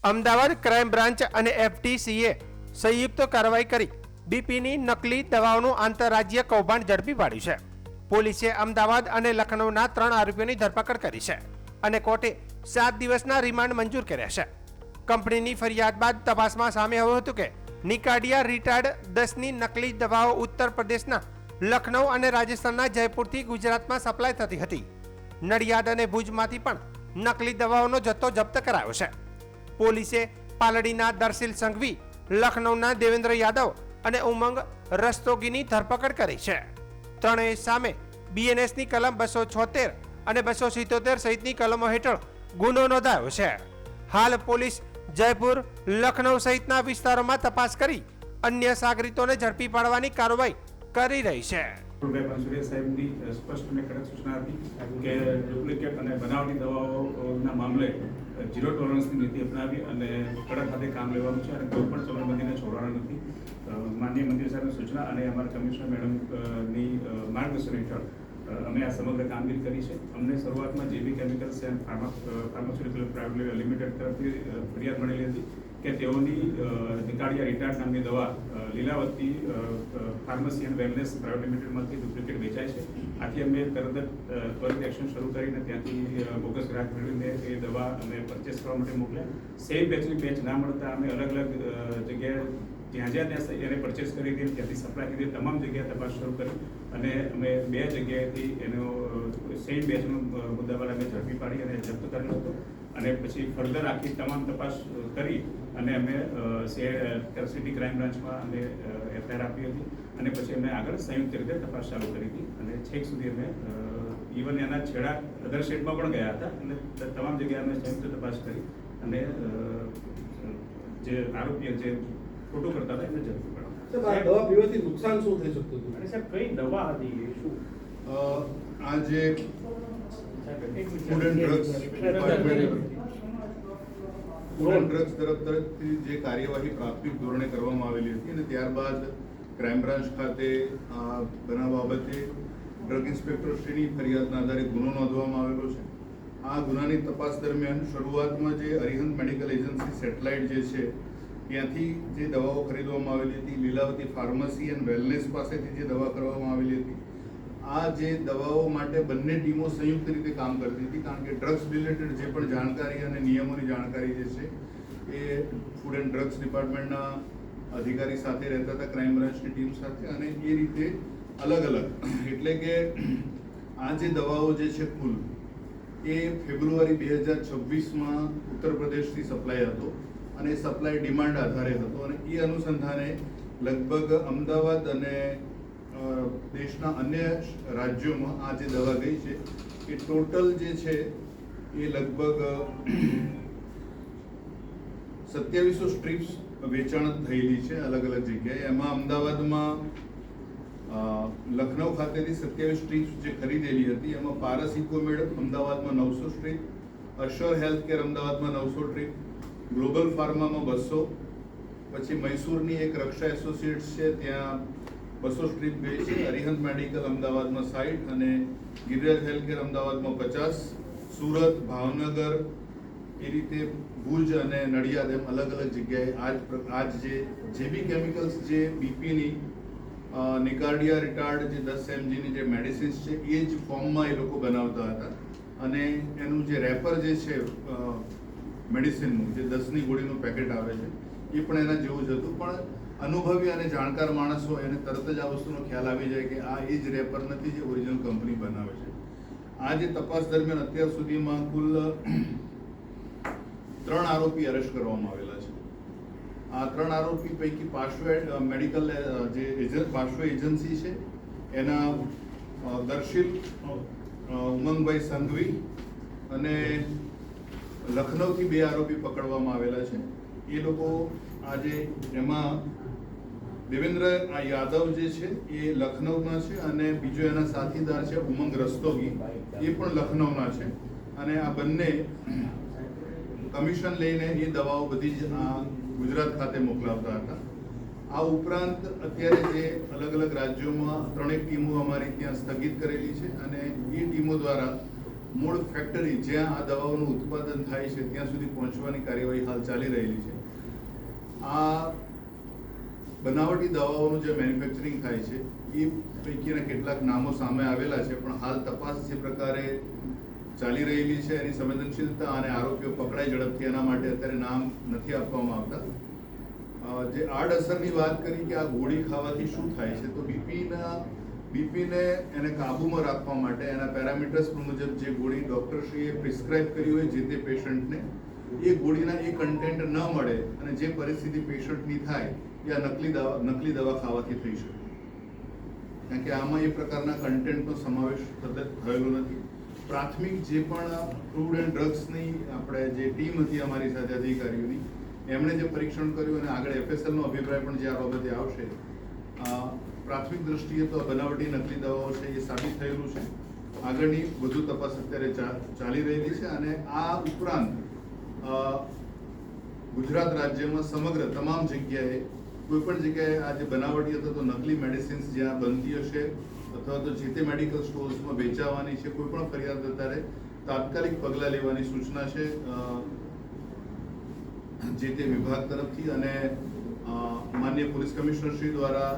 Ahmedabad crime branch અને એફટીસીએ સંયુક્ત કાર્યવાહી કરી બીપીની નકલી દવાઓનું આંતરરાજ્ય કૌભાંડ ઝડપી પાડ્યું છે. પોલીસે અમદાવાદ અને લખનૌના 3 આરોપીઓની ધરપકડ કરી છે અને કોર્ટે 7 દિવસના રિમાન્ડ મંજૂર કર્યા છે. કંપનીની ફરિયાદ બાદ તપાસમાં સામે આવ્યું હતું કે નિકાડિયા રિટાર્ડ 10ની નકલી દવાઓ ઉત્તર પ્રદેશના લખનૌ અને રાજસ્થાનના જયપુરથી ગુજરાતમાં સપ્લાય થતી હતી. નડિયાદ અને ભુજમાંથી પણ નકલી દવાઓનો જથ્થો જપ્ત કરાયો છે. પોલીસે પાલડીના દર્શિલ સંઘવી, લખનૌના દેવેન્દ્ર યાદવ અને ઉમંગ રસ્તોગીની ધરપકડ કરી છે. ત્રણેય સામે બીએનએસની કલમ 276 અને 277 સહિતની કલમો હેઠળ ગુનો નોંધાયો છે. હાલ પોલીસ જયપુર, લખનૌ સહિતના વિસ્તારોમાં તપાસ કરી અન્ય સાગરીતોને ઝડપી પાડવાની કાર્યવાહી કરી રહી છે. સાહેબની સ્પષ્ટ અને કડક સૂચના હતી કે ડુપ્લિકેટ અને બનાવટી દવાઓના મામલે ઝીરો ટોલરન્સની નીતિ અપનાવી અને કડક હાથે કામ લેવાનું છે અને કોઈ પણ ચલણબંધીને છોડવાના નથી. માનનીય મંત્રી સાહેબની સૂચના અને અમારા કમિશનર મેડમની માર્ગદર્શન હેઠળ અમે આ સમગ્ર કામગીરી કરી છે. અમને શરૂઆતમાં JB chemicals and pharmaceutical private limited તરફથી ફરિયાદ મળેલી હતી કે તેઓની નિકાડિયા રિટાર્ડ નામની દવા Lilavati pharmacy and wellness private લિમિટેડમાંથી ડુપ્લિકેટ વેચાય છે. આથી અમે તરત જ ત્વરિત એક્શન શરૂ કરીને ત્યાંથી બોગસ ગ્રાહક મેળવીને એ દવા અમે પરચેસ કરવા માટે મોકલ્યા. સેમ બેચની બેચ ના મળતા અમે અલગ અલગ જગ્યાએ જ્યાં એને પરચેસ કરી હતી ત્યાંથી સપ્લાય કરી તમામ જગ્યાએ તપાસ શરૂ કરી અને અમે 2 જગ્યાએથી એનો સેમ બેચનો મુદ્દામાલ અમે ઝડપી પાડી અને જપ્ત કરેલો હતો. અને પછી ફર્ધર આખી તમામ તપાસ કરી અને અમે સિટી ક્રાઇમ બ્રાન્ચમાં અમે એફઆઈઆર આપી હતી અને પછી અમે આગળ સંયુક્ત રીતે તપાસ ચાલુ કરી હતી અને છેક સુધી અમે ઇવન એના છેડા અધર સ્ટેટમાં પણ ગયા હતા અને તમામ જગ્યાએ અમે સંયુક્ત તપાસ કરી અને જે આરોપીઓ જે ખોટું કરતા હતા એને ઝડપી પાડ્યા. દવા પીવાથી નુકસાન શું થઈ શકતું હતું અને સાહેબ કઈ દવા હતી એ શું? આ જે ફૂડ એન્ડ ડ્રગ્સ તરફથી જે કાર્યવાહી પ્રાથમિક ધોરણે કરવામાં આવેલી હતી અને ત્યારબાદ ક્રાઇમ બ્રાન્ચ ખાતે આ બનાવ બાબતે ડ્રગ ઇન્સ્પેક્ટરશ્રીની ફરિયાદના આધારે ગુનો નોંધવામાં આવેલો છે. આ ગુનાની તપાસ દરમિયાન શરૂઆતમાં જે અરિહંત મેડિકલ એજન્સી સેટેલાઇટ જે છે ત્યાંથી જે દવાઓ ખરીદવામાં આવેલી હતી, લીલાવતી ફાર્મસી એન્ડ વેલનેસ પાસેથી જે દવા કરવામાં આવેલી હતી, આ જે દવાઓ માટે બંને ટીમો સંયુક્ત રીતે કામ કરતી હતી કારણ કે ડ્રગ્સ રિલેટેડ જે પણ જાણકારી અને નિયમોની જાણકારી જે છે એ ફૂડ એન્ડ ડ્રગ્સ ડિપાર્ટમેન્ટના અધિકારી સાથે રહેતા હતા, ક્રાઇમ બ્રાન્ચની ટીમ સાથે, અને એ રીતે અલગ અલગ એટલે કે આ જે દવાઓ જે છે કુલ એ ફેબ્રુઆરી 2026માં ઉત્તર પ્રદેશથી સપ્લાય હતો અને સપ્લાય ડિમાન્ડ આધારે હતો અને એ અનુસંધાને લગભગ અમદાવાદ અને દેશના અન્ય રાજ્યોમાં આ જે દવા ગઈ છે એ ટોટલ જે છે એ લગભગ 2700 સ્ટ્રીપ્સ વેચાણ થયેલી છે અલગ અલગ જગ્યાએ. એમાં અમદાવાદમાં લખનૌ ખાતેથી 27 સ્ટ્રીપ્સ જે ખરીદેલી હતી એમાં પારસ ઇકોમેડ અમદાવાદમાં 900 સ્ટ્રીપ, અશ્યોર હેલ્થકેર અમદાવાદમાં 900 સ્ટ્રીપ, ગ્લોબલ ફાર્મામાં 200, પછી મૈસૂરની એક રક્ષા એસોસિએટ્સ છે ત્યાં 200 સ્ટ્રીપ ગઈ છે, અરિહંત મેડિકલ અમદાવાદમાં 60 અને ગિરિરાજ હેલ્થકેર અમદાવાદમાં 50, સુરત, ભાવનગર એ રીતે ભુજ અને નડિયાદ એમ અલગ અલગ જગ્યાએ આજ જે બી કેમિકલ્સ જે બીપીની નિકાર્ડિયા રિટાર્ડ જે 10 mgની જે મેડિસિન્સ છે એ જ ફોર્મમાં એ લોકો બનાવતા હતા અને એનું જે રેપર જે છે મેડિસિનનું જે 10ની ગોળીનું પેકેટ આવે છે એ પણ એના જેવું જ હતું. પણ અનુભવી અને જાણકાર માણસો એને તરત જ આ વસ્તુનો ખ્યાલ આવી જાય કે આ એ જ રેપર નથી જે ઓરિજિનલ કંપની બનાવે છે. આ જે તપાસ દરમિયાન અત્યાર સુધીમાં કુલ 3 આરોપી અરેસ્ટ કરવામાં આવેલા છે. આ 3 આરોપી પૈકી પાર્શ્વ મેડિકલ જે પાર્શ્વ એજન્સી છે એના દર્શિલ ઉમંગભાઈ સંઘવી અને લખનૌથી 2 આરોપી પકડવામાં આવેલા છે. એ લોકો આજે એમાં દેવેન્દ્ર યાદવ જે છે એ લખનૌના છે અને બીજો એના સાથીદાર છે ઉમંગ રસ્તોગી, એ પણ લખનૌના છે અને આ બંને કમિશન લઈને એ દવાઓ બધી જ ગુજરાત ખાતે મોકલાવતા હતા. આ ઉપરાંત અત્યારે જે અલગ અલગ રાજ્યોમાં 3 ટીમો અમારી ત્યાં સ્થગિત કરેલી છે અને એ ટીમો દ્વારા મૂળ ફેક્ટરી જ્યાં આ દવાઓનું ઉત્પાદન થાય છે ત્યાં સુધી પહોંચવાની કાર્યવાહી હાલ ચાલી રહેલી છે. આ બનાવટી દવાઓનું જે મેન્યુફેક્ચરિંગ થાય છે એ પૈકીના કેટલાક નામો સામે આવેલા છે, પણ હાલ તપાસ જે પ્રકારે ચાલી રહેલી છે એની સંવેદનશીલતા અને આરોપીઓ પકડાય ઝડપથી એના માટે અત્યારે નામ નથી આપવામાં આવતા. જે આડઅસરની વાત કરી કે આ ગોળી ખાવાથી શું થાય છે, તો બીપીને એને કાબૂમાં રાખવા માટે એના પેરામીટર્સ મુજબ જે ગોળી ડૉક્ટરશ્રીએ પ્રિસ્ક્રાઇબ કરી હોય જે તે પેશન્ટને, એ ગોળીના એ કન્ટેન્ટ ન મળે અને જે પરિસ્થિતિ પેશન્ટની થાય એ આ નકલી દવા ખાવાથી થઈ શકે. કારણ કે આમાં એ પ્રકારના કન્ટેન્ટનો સમાવેશ થયેલો નથી. પ્રાથમિક જે પણ ફૂડ એન્ડ ડ્રગ્સની આપણે જે ટીમ હતી અમારી સાથે અધિકારીઓની, એમણે જે પરીક્ષણ કર્યું અને આગળ FSLનો અભિપ્રાય પણ જે આ બાબતે આવશે, પ્રાથમિક દ્રષ્ટિએ તો બનાવટી નકલી દવાઓ છે એ સાબિત થયેલું છે. આગળની વધુ તપાસ અત્યારે ચાલી રહેલી છે અને આ ઉપરાંત ગુજરાત રાજ્યમાં સમગ્ર તમામ જગ્યાએ કોઈ પણ જગ્યાએ આ જે બનાવટી અથવા તો નકલી મેડિસિન્સ જ્યાં બનતી હશે અથવા તો જે તે મેડિકલ સ્ટોર્સમાં વેચાવાની છે, કોઈ પણ ફરિયાદ અત્યારે તાત્કાલિક પગલાં લેવાની સૂચના છે જે તે વિભાગ તરફથી અને માનનીય પોલીસ કમિશનર શ્રી દ્વારા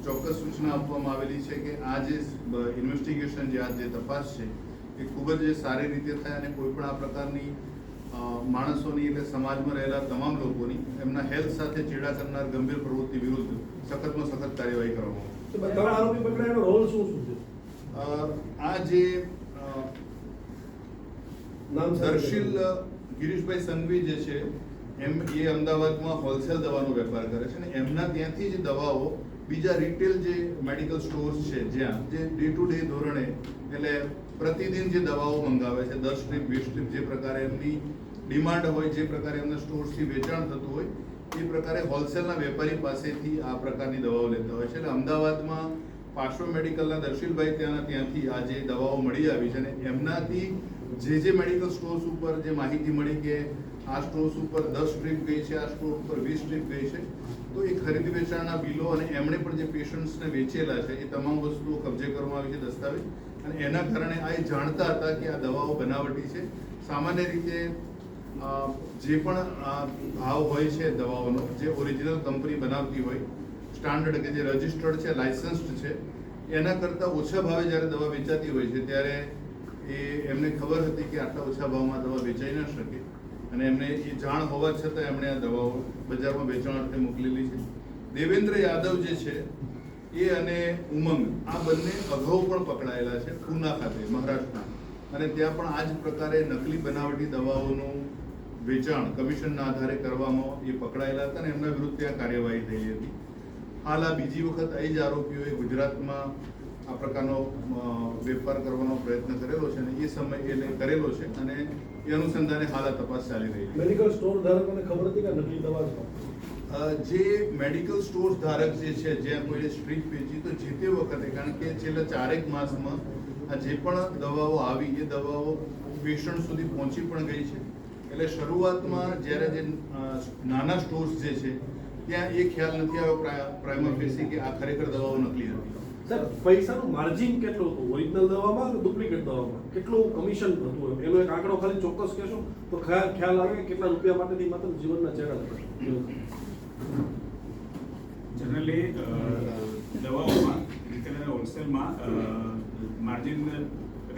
ચોક્કસ સૂચના આપવામાં આવેલી છે કે આ જે ઇન્વેસ્ટિગેશન જે આ જે તપાસ છે એ ખૂબ જ સારી રીતે થાય અને કોઈ પણ આ પ્રકારની માણસોની એટલે સમાજમાં રહેલા તમામ લોકોની એમના હેલ્થ સાથે ચેડા કરનાર ગંભીર પ્રવૃત્તિ વિરુદ્ધ સખતમાં સખત કાર્યવાહી કરવામાં ત્રણ આરોપી પકડાયાનો રોલ શું છે? આ જે નામ દર્શિલ ગિરીશભાઈ સંઘવી જે છે એ અમદાવાદમાં હોલસેલ દવાનો વેપાર કરે છે અને એમના ત્યાંથી જ દવાઓ બીજા રિટેલ જે મેડિકલ સ્ટોર્સ છે જ્યાં જે ડે ટુ ડે ધોરણે એટલે પ્રતિદિન જે દવાઓ મંગાવે છે 10 સ્ટ્રીપ 20 સ્ટ્રીપ જે પ્રકારે એમની ડિમાન્ડ હોય, જે પ્રકારે એમના સ્ટોર્સથી વેચાણ થતું હોય એ પ્રકારે હોલસેલના વેપારી પાસેથી આ પ્રકારની દવાઓ લેતા હોય છે. એટલે અમદાવાદમાં પાર્શ્વ મેડિકલના દર્શિલભાઈ ત્યાંથી આ જે દવાઓ મળી આવી છે અને એમનાથી જે મેડિકલ સ્ટોર્સ ઉપર જે માહિતી મળી કે આ સ્ટોર્સ ઉપર 10 સ્ટ્રીપ ગઈ છે, આ સ્ટોર ઉપર 20 સ્ટ્રીપ ગઈ છે, તો એ ખરીદી વેચાણના બિલો અને એમણે પણ જે પેશન્ટ્સને વેચેલા છે એ તમામ વસ્તુઓ કબજે કરવામાં આવી છે, દસ્તાવેજ, અને એના કારણે આ એ જાણતા હતા કે આ દવાઓ બનાવટી છે. સામાન્ય રીતે જે પણ ભાવ હોય છે દવાઓનો, જે ઓરિજિનલ કંપની બનાવતી હોય, સ્ટાન્ડર્ડ કે જે રજિસ્ટર્ડ છે, લાયસન્સ્ડ છે, એના કરતાં ઓછા ભાવે જ્યારે દવા વેચાતી હોય છે ત્યારે એમને ખબર હતી કે આટલા ઓછા ભાવમાં દવા વેચાઈ ન શકે અને એમને એ જાણ હોવા છતાં એમણે આ દવાઓ બજારમાં વેચાણ અર્થે મોકલેલી છે. દેવેન્દ્ર યાદવ જે છે એ અને ઉમંગ આ બંને અગાઉ પણ પકડાયેલા છે પૂના ખાતે મહારાષ્ટ્રના, અને ત્યાં પણ આ જ પ્રકારે નકલી બનાવટી દવાઓનું વેચાણ કમિશનના આધારે કરવામાં એ પકડાયેલા હતા અને એમના વિરુદ્ધ ત્યાં કાર્યવાહી થયેલી હતી. હાલ આ બીજી વખત એ જ આરોપીઓએ ગુજરાતમાં આ પ્રકારનો વેપાર કરવાનો પ્રયત્ન કરેલો છે અને એ સમય એને કરેલો છે અને એ અનુસંધાને હાલ આ તપાસ ચાલી રહી છે. મેડિકલ સ્ટોર ધારકોને ખબર હતી કે નકલી દવા છે? જે મેડિકલ સ્ટોર્સ ધારક જે છે જ્યાં કોઈ સ્ટ્રીપ વેચી, તો જે તે વખતે, કારણ કે છેલ્લા 4 માસમાં આ જે પણ દવાઓ આવી એ દવાઓ પેશન્ટ સુધી પહોંચી પણ ગઈ છે. એટલે શરૂઆતમાં જ્યારે જે નાના સ્ટોર્સ જે છે ત્યાં એ ખ્યાલ નથી આવ્યો પ્રાઇમા ફેસી કે આ ખરેખર દવાઓ નકલી હતી. સર, પૈસાનું માર્જિન કેટલું હતું ઓરિજિનલ દવામાં કે ડુપ્લિકેટ દવામાં? કેટલું કમિશન હતું એનો એક આંકડો ખાલી ચોક્કસ કહેશો તો ખ્યાલ આવે કે કેટલા રૂપિયા માટેથી માત્ર જીવનના ચેડા થશે? જનરલી દવાઓમાં રિટેલ અને હોલસેલમાં માર્જિન,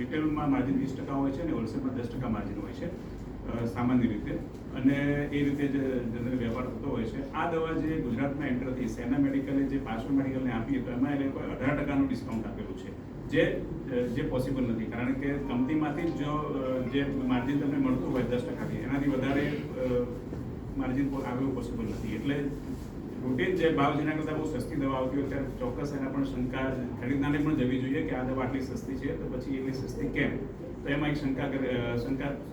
રિટેલમાં માર્જિન 20% હોય છે અને હોલસેલમાં 10% માર્જિન હોય છે સામાન્ય રીતે, અને એ રીતે જ જનરલી વેપાર થતો હોય છે. આ દવા જે ગુજરાતમાં એન્ટર થઈ, સેના મેડિકલે જે પાર્શ્વ મેડિકલને આપી તો એમાં એ લોકોએ 18% ડિસ્કાઉન્ટ આપેલું છે, જે પોસિબલ નથી, કારણ કે કંપનીમાંથી જો જે માર્જિન તમને મળતું હોય 10%થી એનાથી વધારે માર્જિન આવ્યું પોસિબલ નથી. એટલે રૂટીન જે ભાવ જેના કરતાં બહુ સસ્તી દવા આવતી હોય ત્યારે ચોક્કસ એના પણ શંકા ખરીદનારને પણ જવી જોઈએ કે આ દવા આટલી સસ્તી છે તો પછી એટલી સસ્તી કેમ, તો એમાં એક શંકા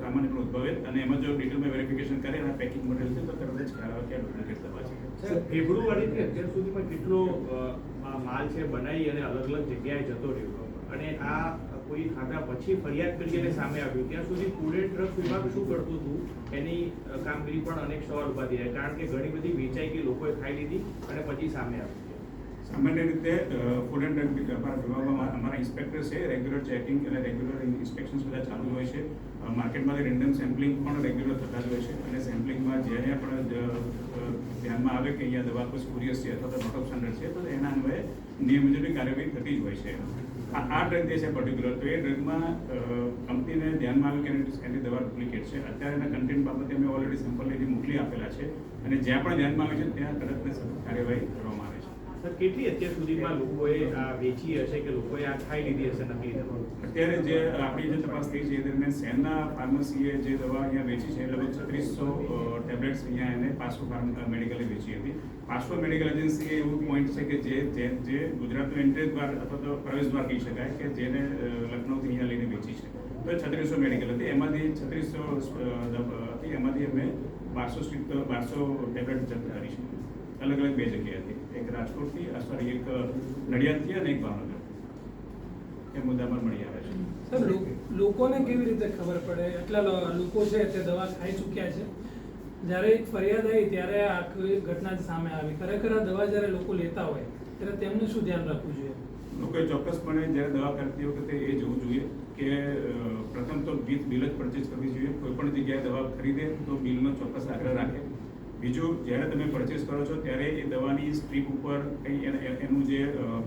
સામાન્ય પણ ઉદ્ભવે અને એમાં જો ડિટેલમાં વેરિફિકેશન કરે અને પેકિંગ મટીરિયલ છે તો તરત જ ખ્યાલ આવે કે આ ડુપ્લિકેટ દવા છે. ફેબ્રુઆરીથી અત્યાર સુધીમાં કેટલો માલ છે બનાવી અને અલગ અલગ જગ્યાએ જતો રહ્યો, અને આ કોઈ ખાધા પછી ફરિયાદ કરી અને સામે આવ્યું, ત્યાં સુધી ફૂડ એન્ડ ડ્રગ વિભાગ શું કરતું હતું એની કામગીરી પણ અનેક સવાલ ઉભા થયા, કારણ કે ઘણી બધી વેચાઈ ગઈ, લોકોએ ખાઈ લીધી અને પછી સામે આવ્યું. સામાન્ય રીતે ફૂડ એન્ડ ડ્રગ વિભાગમાં અમારા ઇન્સ્પેક્ટર છે, રેગ્યુલર ચેકિંગ અને રેગ્યુલર ઇન્સ્પેક્શન્સ બધા ચાલુ હોય છે. માર્કેટમાંથી રેન્ડમ સેમ્પલિંગ પણ રેગ્યુલર થતા જ હોય છે અને સેમ્પલિંગમાં જ્યારે પણ ધ્યાનમાં આવે કે અહીંયા દવા કોઈ સ્પુરિયસ છે અથવા તો નોટ ઓફ સ્ટાન્ડર્ડ છે તો એના અન્વયે નિયમ મુજબની કાર્યવાહી થતી જ હોય છે. આ ડ્રગ જે છે પર્ટિક્યુલર, તો એ ડ્રગમાં કંપનીને ધ્યાનમાં આવ્યું કે એની દવા ડુપ્લિકેટ છે. અત્યારે એના કન્ટેન્ટ બાબતે અમે ઓલરેડી સેમ્પલ લઈને મોકલી આપેલા છે અને જ્યાં પણ ધ્યાનમાં આવે છે ત્યાં કડક ને સખત કાર્યવાહી કરવામાં આવે છે. સર, કેટલી અત્યાર સુધીમાં લોકોએ આ વેચી હશે કે લોકોએ આ ખાઈ લીધી હશે નકલી દવા? અત્યારે જે આપણી જે તપાસ થઈ છે એ દરમિયાન સેનના ફાર્મસીએ જે દવા અહીંયા વેચી છે લગભગ 3600 ટેબ્લેટ્સ અહીંયા એને પાસો મેડિકલે વેચી હતી. પાસો મેડિકલ એજન્સીએ એવું પોઈન્ટ છે કે જે ગુજરાતનું એન્ટ્રી દ્વાર અથવા તો પ્રવેશ દ્વાર કહી શકાય કે જેને લખનૌથી અહીંયા લઈને વેચી છે. તો 3600 મેડિકલ હતી, એમાંથી 3600 હતી, એમાંથી અમે 1200 ટેબ્લેટ જપ્ત કરી છે. અલગ અલગ બે જગ્યાએ હતી, એક રાજકોટથી એક નડિયાદથી અને એક ભાવનગર. એ મુદ્દામાં મળી આવે છે. સર, લોકોને કેવી રીતે ખબર પડે? એટલા લોકો છે તે દવા ખાઈ ચૂક્યા છે, જ્યારે એક ફરિયાદ આવી ત્યારે આખી ઘટના જ સામે આવી. ખરેખર આ દવા જ્યારે લોકો લેતા હોય ત્યારે તેમનું શું ધ્યાન રાખવું જોઈએ? લોકોએ ચોક્કસપણે જ્યારે દવા ખરીદતી વખતે એ જોવું જોઈએ કે પ્રથમ તો વિથ બિલ જ પરચેસ કરવી જોઈએ. કોઈ પણ જગ્યાએ દવા ખરીદે તો બિલનો ચોક્કસ આગ્રહ રાખે. બીજું, જ્યારે તમે પરચેસ કરો છો ત્યારે એ દવાની સ્ટ્રીપ ઉપર કંઈ એનું જે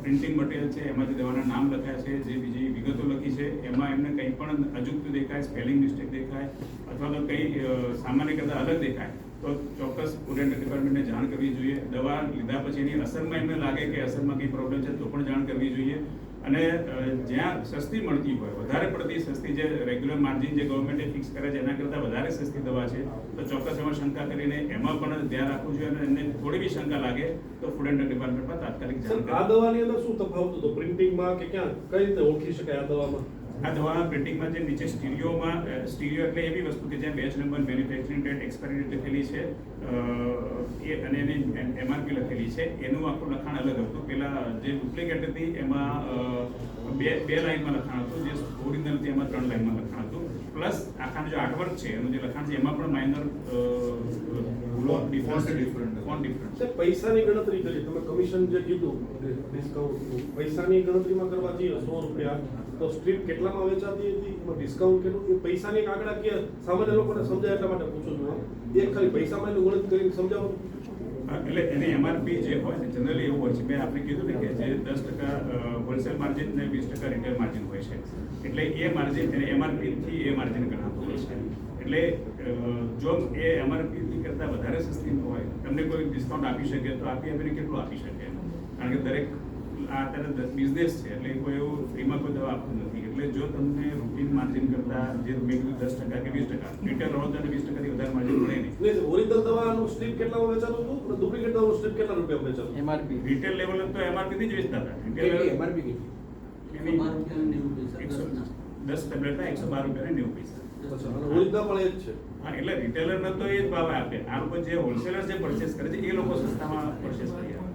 પ્રિન્ટિંગ મટીરિયલ છે એમાં જે દવાના નામ લખ્યા છે, જે બીજી વિગતો લખી છે, એમાં એમને કંઈ પણ અજુગતું દેખાય, સ્પેલિંગ મિસ્ટેક દેખાય અથવા તો કંઈ સામાન્ય કરતાં અલગ દેખાય તો ચોક્કસ ફૂડ એન્ડ ડિપાર્ટમેન્ટને જાણ કરવી જોઈએ. દવા લીધા પછી એની અસરમાં એમને લાગે કે અસરમાં કંઈ પ્રોબ્લેમ છે તો પણ જાણ કરવી જોઈએ. અને જ્યાં સસ્તી મળતી હોય, વધારે પડતી સસ્તી, જે રેગ્યુલર માર્જિન જે ગવર્મેન્ટે ફિક્સ કરે છે એના કરતાં વધારે સસ્તી દવા છે તો ચોક્કસ એમાં શંકા કરીને એમાં પણ ધ્યાન રાખવું જોઈએ. અને એમને થોડી બી શંકા લાગે તો ફૂડ એન્ડ ડિપાર્ટમેન્ટમાં તાત્કાલિક જાણ સર, આ દવાની અંદર શું તફાવત હતો? પ્રિન્ટિંગમાં કે ક્યાં કઈ રીતે ઓળખી શકાય આ દવામાં? આ દવાના પ્રિન્ટિંગમાં જે નીચે સ્ટીરિયો એટલે એવી વસ્તુ કે જ્યાં batch number, manufacturing date, expiry date લખેલી છે એ અને એની એમઆરપી લખેલી છે, એનું આખું લખાણ અલગ હતું. પેલા જે ડુપ્લિકેટ હતી એમાં બે લાઈનમાં લખાણ હતું, જે ઓરિજિનલ હતી એમાં 3 લાઈનમાં લખાણ હતું. પ્લસ આખાનું જે આર્ટવર્ક છે એનું જે લખાણ છે એમાં પણ માઇનર ડિફરન્સ. સર, પૈસાની ગણતરી કરી, તમે કમિશન જે કીધું ડિસ્કાઉન્ટ, પૈસાની ગણતરીમાં કરવા જઈએ 100 રૂપિયા તો સ્ટ્રીપ કેટલામાં વેચાતી હતી, એમાં ડિસ્કાઉન્ટ કેટલું, એ પૈસાની એક આંકડાકીય સામાન્ય લોકોને સમજાય એટલા માટે પૂછું છું. એક ખાલી પૈસામાં એનું ગણતરી કરીને સમજાવો. એટલે એની એમઆરપી જે હોય ને જનરલી એવું હોય છે, મેં આપણે કીધું ને કે જે 10% હોલસેલ માર્જિન ને 20% રિટેલ માર્જિન હોય છે, એટલે એ માર્જિન એને એમઆરપી એ માર્જિન ગણાતું હોય છે. એટલે જો એ એમઆરપી કરતાં વધારે સસ્તી હોય, તમને કોઈ ડિસ્કાઉન્ટ આપી શકે તો આપીને કેટલું આપી શકે? કારણ કે દરેક આ અત્યારે બિઝનેસ છે એટલે કોઈ એવું ફ્રીમાં કોઈ દવા આપતું નથી. એટલે જો તમને રૂટીન માર્જિન કરતાં જે મેં કીધું 10% કે 20%, રિટેલ હોય તો 20%થી વધારે માર્જિન મળે નહીં. ઓરિજિનલ દવાનું સ્ટ્રીપ કેટલામાં વેચાતું હતું અને ડુપ્લિકેટ દવાનું સ્ટ્રીપ કેટલા રૂપિયા વેચાતું? એમઆરપી રિટેલ લેવલ તો એમઆરપી થી જ વેચતા હતા. રિટેલ એમઆરપી કેટલી? 10 ટેબ્લેટના 112 રૂપિયા ને 90 પૈસા. અચ્છા, અને ઓરિજિનલ પણ એ જ છે. હા, એટલે રિટેલરને તો એ જ ભાવ આપે. આ લોકો જે હોલસેલર જે પરચેસ કરે છે એ લોકો સસ્તામાં પરચેસ કરી આપે.